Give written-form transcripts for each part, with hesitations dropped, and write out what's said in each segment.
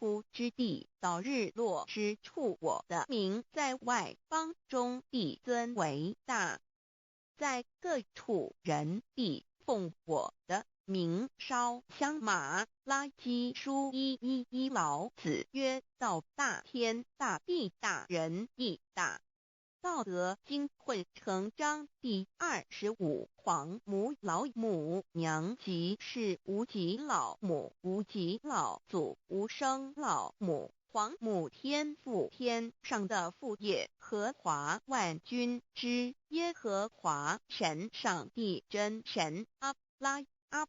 出之地到日落之处，我的名在外邦中必尊为大。在各处人必奉我的名烧香马拉基书1:1老子曰：道大天大，地大人义大。道德经混成章第25。皇母老母娘即是无极老母，无极老祖，无生老母。皇母天父，天上的父，耶和华万军之耶和华神，上帝真神，阿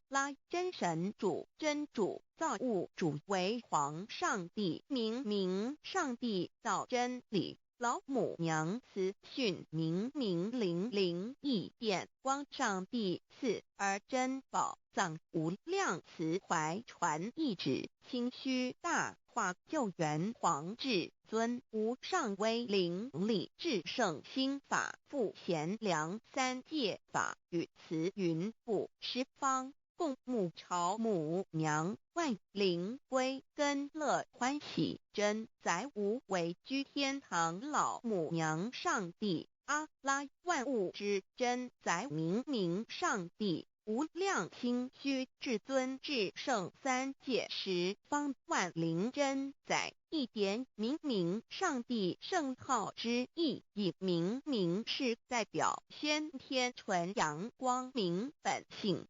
拉真神主，真主，造物主，为皇上帝，明上帝造真理。老母娘慈训明灵义变光，上帝赐而真宝藏无量，慈怀传意旨，清虚大化，救援皇至尊，无上威灵力，至圣心法，富贤良，三界法与慈云布十方，共沐朝母娘，万灵归根乐欢喜，真载无为居天堂，老母娘上帝，阿拉万物之真载，明上帝，无量清虚至尊至圣，三界十方万灵真载，一点明上帝圣号之意义，明是代表先天纯阳光明本性。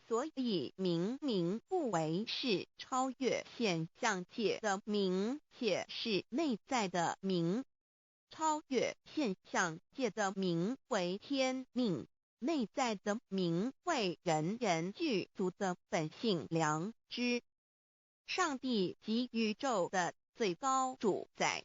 所以明不为是超越现象界的明，且是内在的明。超越现象界的明为天命，内在的明为人具足的本性良知。上帝即宇宙的最高主宰，